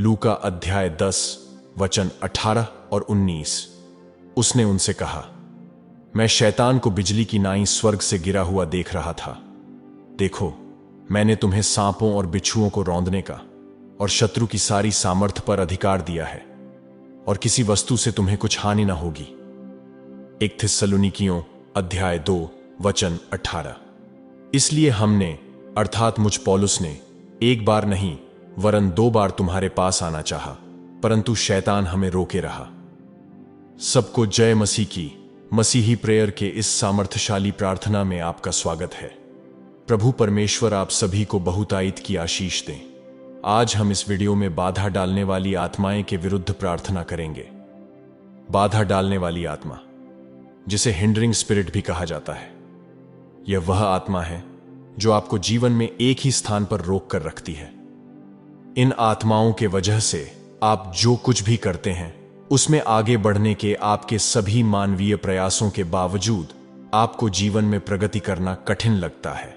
लूका अध्याय 10 वचन 18 और 19। उसने उनसे कहा, मैं शैतान को बिजली की नाई स्वर्ग से गिरा हुआ देख रहा था। देखो, मैंने तुम्हें सांपों और बिच्छुओं को रौंदने का और शत्रु की सारी सामर्थ पर अधिकार दिया है, और किसी वस्तु से तुम्हें कुछ हानि न होगी। 1 थिस्सलुनीकियों अध्याय 2 वचन 18। इसलिए हमने अर्थात मुझ पौलुस ने एक बार नहीं वरन 2 बार तुम्हारे पास आना चाहा, परंतु शैतान हमें रोके रहा। सबको जय मसीह की। मसीही प्रेयर के इस सामर्थ्यशाली प्रार्थना में आपका स्वागत है। प्रभु परमेश्वर आप सभी को बहुतायत की आशीष दें। आज हम इस वीडियो में बाधा डालने वाली आत्माएं के विरुद्ध प्रार्थना करेंगे। बाधा डालने वाली आत्मा, जिसे हिंडरिंग स्पिरिट भी कहा जाता है, यह वह आत्मा है जो आपको जीवन में एक ही स्थान पर रोक कर रखती है। इन आत्माओं के वजह से आप जो कुछ भी करते हैं उसमें आगे बढ़ने के आपके सभी मानवीय प्रयासों के बावजूद आपको जीवन में प्रगति करना कठिन लगता है।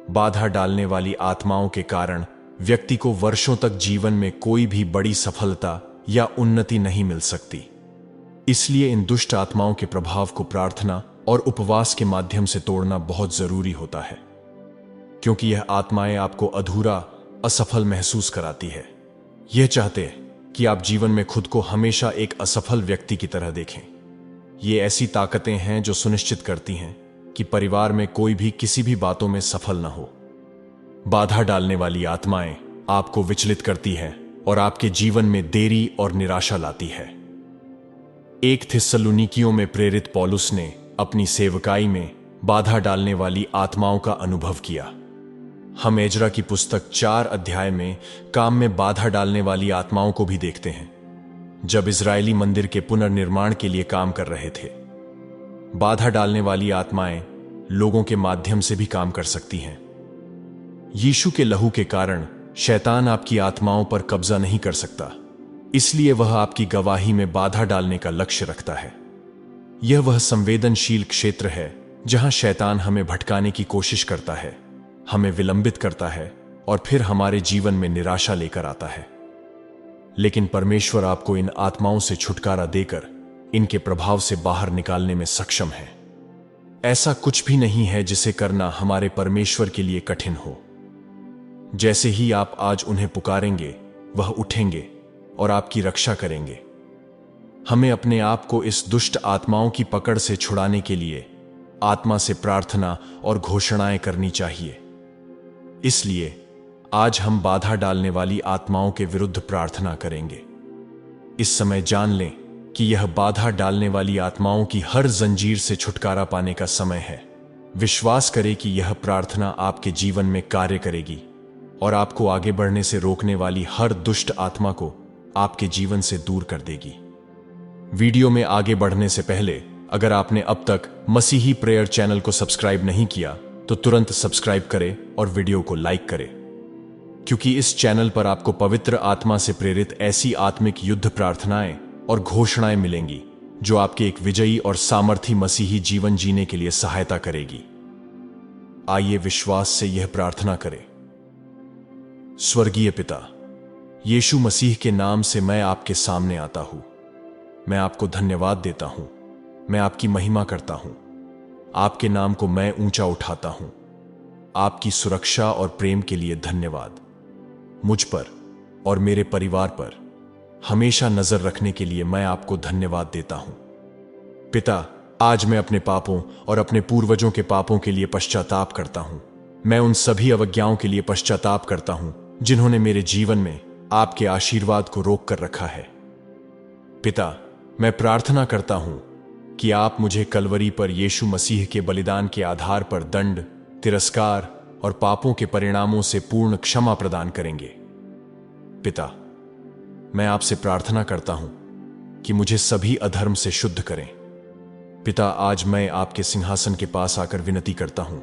बाधा डालने वाली आत्माओं के कारण व्यक्ति को वर्षों तक जीवन में कोई भी बड़ी सफलता या उन्नति नहीं मिल सकती। इसलिए इन दुष्ट आत्माओं के प्रभाव को प्रार्थना और उपवास के माध्यम से तोड़ना बहुत जरूरी होता है, क्योंकि यह आत्माएं आपको अधूरा, असफल महसूस कराती है। यह चाहते कि आप जीवन में खुद को हमेशा एक असफल व्यक्ति की तरह देखें। ये ऐसी ताकतें हैं जो सुनिश्चित करती हैं कि परिवार में कोई भी किसी भी बातों में सफल न हो। बाधा डालने वाली आत्माएं आपको विचलित करती हैं और आपके जीवन में देरी और निराशा लाती है। 1 थिस्सलुनीकियों में प्रेरित पौलुस ने अपनी सेवकाई में बाधा डालने वाली आत्माओं का अनुभव किया। हम एजरा की पुस्तक 4 अध्याय में काम में बाधा डालने वाली आत्माओं को भी देखते हैं, जब इजरायली मंदिर के पुनर्निर्माण के लिए काम कर रहे थे। बाधा डालने वाली आत्माएं लोगों के माध्यम से भी काम कर सकती हैं। यीशु के लहू के कारण शैतान आपकी आत्माओं पर कब्जा नहीं कर सकता, इसलिए वह आपकी गवाही में बाधा डालने का लक्ष्य रखता है। यह वह संवेदनशील क्षेत्र है जहां शैतान हमें भटकाने की कोशिश करता है, हमें विलंबित करता है और फिर हमारे जीवन में निराशा लेकर आता है। लेकिन परमेश्वर आपको इन आत्माओं से छुटकारा देकर इनके प्रभाव से बाहर निकालने में सक्षम है। ऐसा कुछ भी नहीं है जिसे करना हमारे परमेश्वर के लिए कठिन हो। जैसे ही आप आज उन्हें पुकारेंगे, वह उठेंगे और आपकी रक्षा करेंगे। हमें अपने आप को इस दुष्ट आत्माओं की पकड़ से छुड़ाने के लिए आत्मा से प्रार्थना और घोषणाएं करनी चाहिए। इसलिए आज हम बाधा डालने वाली आत्माओं के विरुद्ध प्रार्थना करेंगे। इस समय जान लें कि यह बाधा डालने वाली आत्माओं की हर जंजीर से छुटकारा पाने का समय है। विश्वास करें कि यह प्रार्थना आपके जीवन में कार्य करेगी और आपको आगे बढ़ने से रोकने वाली हर दुष्ट आत्मा को आपके जीवन से दूर कर देगी। वीडियो में आगे बढ़ने से पहले अगर आपने अब तक मसीही प्रेयर चैनल को सब्सक्राइब नहीं किया तो तुरंत सब्सक्राइब करें और वीडियो को लाइक करें, क्योंकि इस चैनल पर आपको पवित्र आत्मा से प्रेरित ऐसी आत्मिक युद्ध प्रार्थनाएं और घोषणाएं मिलेंगी जो आपके एक विजयी और सामर्थी मसीही जीवन जीने के लिए सहायता करेगी। आइए विश्वास से यह प्रार्थना करें। स्वर्गीय पिता, यीशु मसीह के नाम से मैं आपके सामने आता हूं। मैं आपको धन्यवाद देता हूं, मैं आपकी महिमा करता हूं। आपके नाम को मैं ऊंचा उठाता हूं। आपकी सुरक्षा और प्रेम के लिए धन्यवाद। मुझ पर और मेरे परिवार पर हमेशा नजर रखने के लिए मैं आपको धन्यवाद देता हूं। पिता, आज मैं अपने पापों और अपने पूर्वजों के पापों के लिए पश्चाताप करता हूं। मैं उन सभी अवज्ञाओं के लिए पश्चाताप करता हूं जिन्होंने मेरे जीवन में आपके आशीर्वाद को रोक कर रखा है। पिता, मैं प्रार्थना करता हूं कि आप मुझे कलवरी पर यीशु मसीह के बलिदान के आधार पर दंड, तिरस्कार और पापों के परिणामों से पूर्ण क्षमा प्रदान करेंगे। पिता, मैं आपसे प्रार्थना करता हूं कि मुझे सभी अधर्म से शुद्ध करें। पिता, आज मैं आपके सिंहासन के पास आकर विनती करता हूं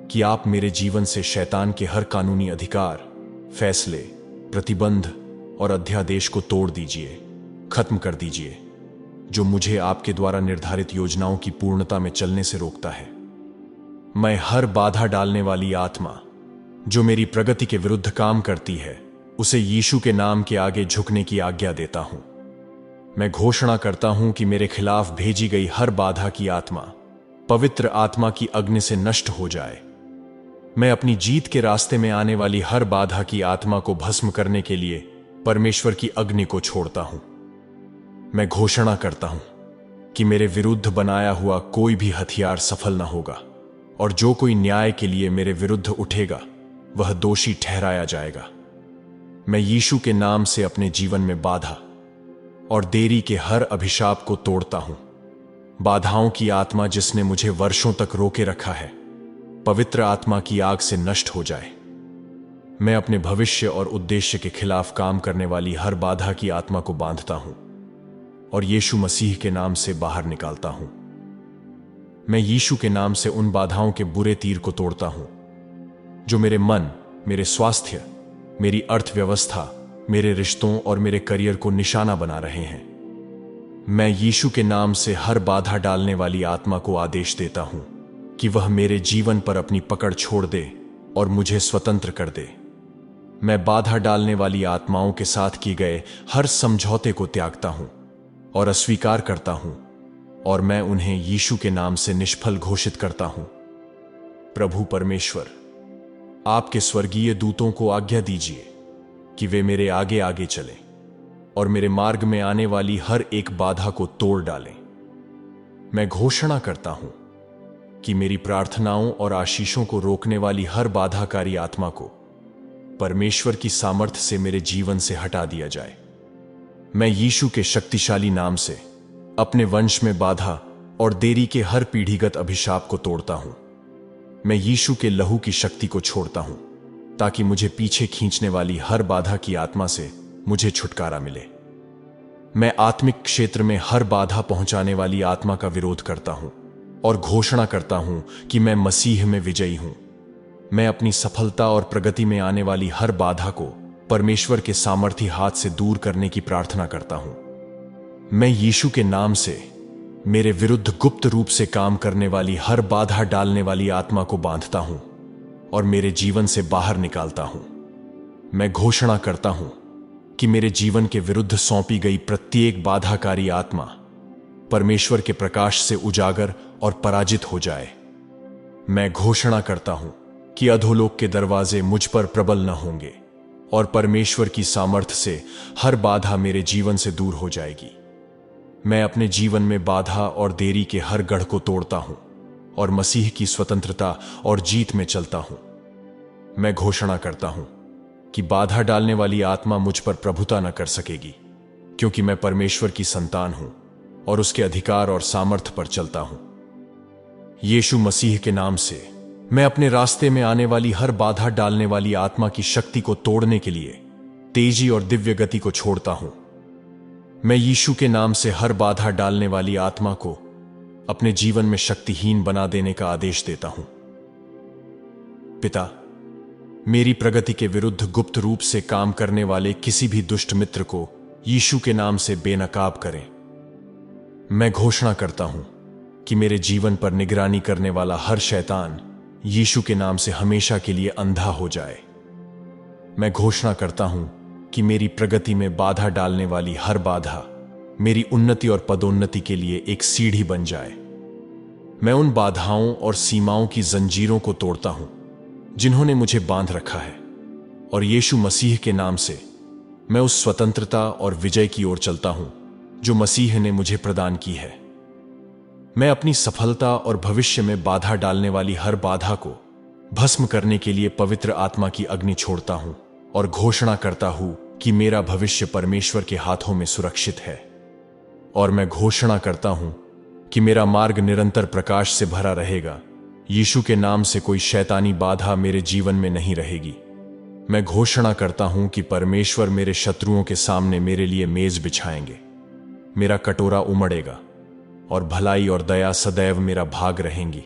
कि आप मेरे जीवन से शैतान के हर कानूनी अधिकार, फैसले, प्रतिबंध और अध्यादेश को तोड़ दीजिए, खत्म कर दीजिए, जो मुझे आपके द्वारा निर्धारित योजनाओं की पूर्णता में चलने से रोकता है। मैं हर बाधा डालने वाली आत्मा जो मेरी प्रगति के विरुद्ध काम करती है, उसे यीशु के नाम के आगे झुकने की आज्ञा देता हूं। मैं घोषणा करता हूं कि मेरे खिलाफ भेजी गई हर बाधा की आत्मा पवित्र आत्मा की अग्नि से नष्ट हो जाए। मैं अपनी जीत के रास्ते में आने वाली हर बाधा की आत्मा को भस्म करने के लिए परमेश्वर की अग्नि को छोड़ता हूं। मैं घोषणा करता हूं कि मेरे विरुद्ध बनाया हुआ कोई भी हथियार सफल न होगा, और जो कोई न्याय के लिए मेरे विरुद्ध उठेगा वह दोषी ठहराया जाएगा। मैं यीशु के नाम से अपने जीवन में बाधा और देरी के हर अभिशाप को तोड़ता हूं। बाधाओं की आत्मा जिसने मुझे वर्षों तक रोके रखा है, पवित्र आत्मा की आग से नष्ट हो जाए। मैं अपने भविष्य और उद्देश्य के खिलाफ काम करने वाली हर बाधा की आत्मा को बांधता हूं और यीशु मसीह के नाम से बाहर निकालता हूं। मैं यीशु के नाम से उन बाधाओं के बुरे तीर को तोड़ता हूं जो मेरे मन, मेरे स्वास्थ्य, मेरी अर्थव्यवस्था, मेरे रिश्तों और मेरे करियर को निशाना बना रहे हैं। मैं यीशु के नाम से हर बाधा डालने वाली आत्मा को आदेश देता हूं कि वह मेरे जीवन पर अपनी पकड़ छोड़ दे और मुझे स्वतंत्र कर दे। मैं बाधा डालने वाली आत्माओं के साथ किए गए हर समझौते को त्यागता हूं और अस्वीकार करता हूं, और मैं उन्हें यीशु के नाम से निष्फल घोषित करता हूं। प्रभु परमेश्वर, आपके स्वर्गीय दूतों को आज्ञा दीजिए कि वे मेरे आगे आगे चलें और मेरे मार्ग में आने वाली हर एक बाधा को तोड़ डालें। मैं घोषणा करता हूं कि मेरी प्रार्थनाओं और आशीषों को रोकने वाली हर बाधाकारी आत्मा को परमेश्वर की सामर्थ्य से मेरे जीवन से हटा दिया जाए। मैं यीशु के शक्तिशाली नाम से अपने वंश में बाधा और देरी के हर पीढ़ीगत अभिशाप को तोड़ता हूं। मैं यीशु के लहू की शक्ति को छोड़ता हूं ताकि मुझे पीछे खींचने वाली हर बाधा की आत्मा से मुझे छुटकारा मिले। मैं आत्मिक क्षेत्र में हर बाधा पहुंचाने वाली आत्मा का विरोध करता हूं और घोषणा करता हूं कि मैं मसीह में विजयी हूं। मैं अपनी सफलता और प्रगति में आने वाली हर बाधा को परमेश्वर के सामर्थी हाथ से दूर करने की प्रार्थना करता हूं। मैं यीशु के नाम से मेरे विरुद्ध गुप्त रूप से काम करने वाली हर बाधा डालने वाली आत्मा को बांधता हूं और मेरे जीवन से बाहर निकालता हूं। मैं घोषणा करता हूं कि मेरे जीवन के विरुद्ध सौंपी गई प्रत्येक बाधाकारी आत्मा परमेश्वर के प्रकाश से उजागर और पराजित हो जाए। मैं घोषणा करता हूं कि अधोलोक के दरवाजे मुझ पर प्रबल न होंगे और परमेश्वर की सामर्थ्य से हर बाधा मेरे जीवन से दूर हो जाएगी। मैं अपने जीवन में बाधा और देरी के हर गढ़ को तोड़ता हूं और मसीह की स्वतंत्रता और जीत में चलता हूं। मैं घोषणा करता हूं कि बाधा डालने वाली आत्मा मुझ पर प्रभुता न कर सकेगी, क्योंकि मैं परमेश्वर की संतान हूं और उसके अधिकार और सामर्थ्य पर चलता हूं। यीशु मसीह के नाम से मैं अपने रास्ते में आने वाली हर बाधा डालने वाली आत्मा की शक्ति को तोड़ने के लिए तेजी और दिव्य गति को छोड़ता हूं। मैं यीशु के नाम से हर बाधा डालने वाली आत्मा को अपने जीवन में शक्तिहीन बना देने का आदेश देता हूं। पिता, मेरी प्रगति के विरुद्ध गुप्त रूप से काम करने वाले किसी भी दुष्ट मित्र को यीशु के नाम से बेनकाब करें। मैं घोषणा करता हूं कि मेरे जीवन पर निगरानी करने वाला हर शैतान यीशु के नाम से हमेशा के लिए अंधा हो जाए। मैं घोषणा करता हूं कि मेरी प्रगति में बाधा डालने वाली हर बाधा मेरी उन्नति और पदोन्नति के लिए एक सीढ़ी बन जाए। मैं उन बाधाओं और सीमाओं की जंजीरों को तोड़ता हूं जिन्होंने मुझे बांध रखा है, और यीशु मसीह के नाम से मैं उस स्वतंत्रता और विजय की ओर चलता हूं जो मसीह ने मुझे प्रदान की है। मैं अपनी सफलता और भविष्य में बाधा डालने वाली हर बाधा को भस्म करने के लिए पवित्र आत्मा की अग्नि छोड़ता हूं और घोषणा करता हूं कि मेरा भविष्य परमेश्वर के हाथों में सुरक्षित है। और मैं घोषणा करता हूं कि मेरा मार्ग निरंतर प्रकाश से भरा रहेगा। यीशु के नाम से कोई शैतानी बाधा मेरे जीवन में नहीं रहेगी। मैं घोषणा करता हूं कि परमेश्वर मेरे शत्रुओं के सामने मेरे लिए मेज बिछाएंगे। मेरा कटोरा उमड़ेगा और भलाई और दया सदैव मेरा भाग रहेंगी।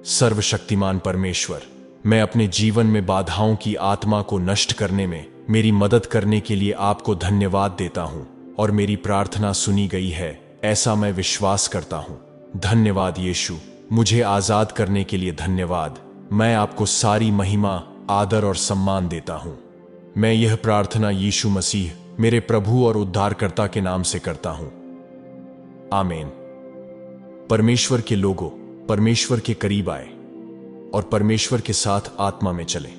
सर्वशक्तिमान परमेश्वर, मैं अपने जीवन में बाधाओं की आत्मा को नष्ट करने में मेरी मदद करने के लिए आपको धन्यवाद देता हूं, और मेरी प्रार्थना सुनी गई है ऐसा मैं विश्वास करता हूं। धन्यवाद यीशु, मुझे आजाद करने के लिए धन्यवाद। मैं आपको सारी महिमा, आदर और सम्मान देता हूं। मैं यह प्रार्थना यीशु मसीह मेरे प्रभु और उद्धारकर्ता के नाम से करता हूं। आमीन। परमेश्वर के लोगों, परमेश्वर के करीब आए और परमेश्वर के साथ आत्मा में चलें।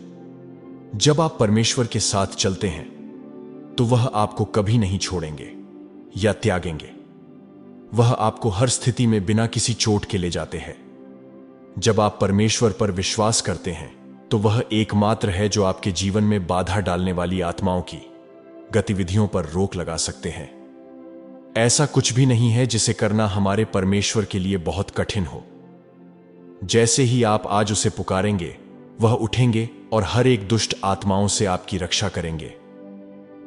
जब आप परमेश्वर के साथ चलते हैं तो वह आपको कभी नहीं छोड़ेंगे या त्यागेंगे। वह आपको हर स्थिति में बिना किसी चोट के ले जाते हैं। जब आप परमेश्वर पर विश्वास करते हैं तो वह एकमात्र है जो आपके जीवन में बाधा डालने वाली आत्माओं की गतिविधियों पर रोक लगा सकते हैं। ऐसा कुछ भी नहीं है जिसे करना हमारे परमेश्वर के लिए बहुत कठिन हो। जैसे ही आप आज उसे पुकारेंगे, वह उठेंगे और हर एक दुष्ट आत्माओं से आपकी रक्षा करेंगे।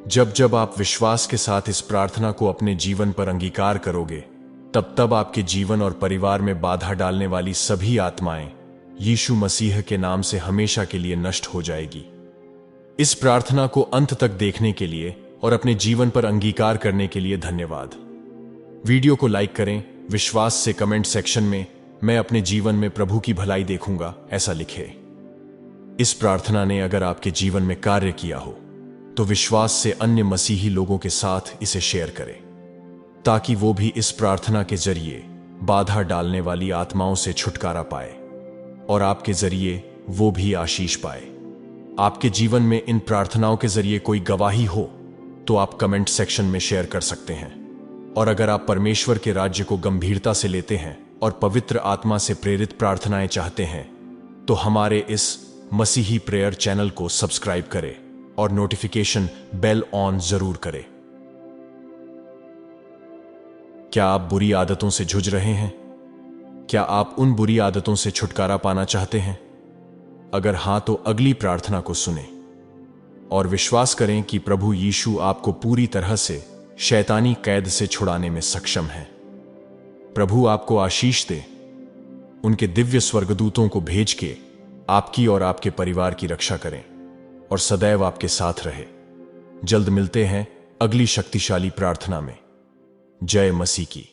जब जब आप विश्वास के साथ इस प्रार्थना को अपने जीवन पर अंगीकार करोगे, तब तब आपके जीवन और परिवार में बाधा डालने वाली सभी आत्माएं यीशु मसीह के नाम से हमेशा के लिए नष्ट हो जाएगी। इस प्रार्थना को अंत तक देखने के लिए और अपने जीवन पर अंगीकार करने के लिए धन्यवाद। वीडियो को लाइक करें, विश्वास से कमेंट सेक्शन में मैं अपने जीवन में प्रभु की भलाई देखूंगा ऐसा लिखें। इस प्रार्थना ने अगर आपके जीवन में कार्य किया हो तो विश्वास से अन्य मसीही लोगों के साथ इसे शेयर करें, ताकि वो भी इस प्रार्थना के जरिए बाधा डालने वाली आत्माओं से छुटकारा पाए और आपके जरिए वो भी आशीष पाए। आपके जीवन में इन प्रार्थनाओं के जरिए कोई गवाही हो तो आप कमेंट सेक्शन में शेयर कर सकते हैं। और अगर आप परमेश्वर के राज्य को गंभीरता से लेते हैं और पवित्र आत्मा से प्रेरित प्रार्थनाएं चाहते हैं तो हमारे इस मसीही प्रेयर चैनल को सब्सक्राइब करें और नोटिफिकेशन बेल ऑन जरूर करें। क्या आप बुरी आदतों से जूझ रहे हैं? क्या आप उन बुरी आदतों से छुटकारा पाना चाहते हैं? अगर हां तो अगली प्रार्थना को सुनें और विश्वास करें कि प्रभु यीशु आपको पूरी तरह से शैतानी कैद से छुड़ाने में सक्षम है। प्रभु आपको आशीष दे, उनके दिव्य स्वर्गदूतों को भेज के आपकी और आपके परिवार की रक्षा करें और सदैव आपके साथ रहे। जल्द मिलते हैं अगली शक्तिशाली प्रार्थना में। जय मसीह की।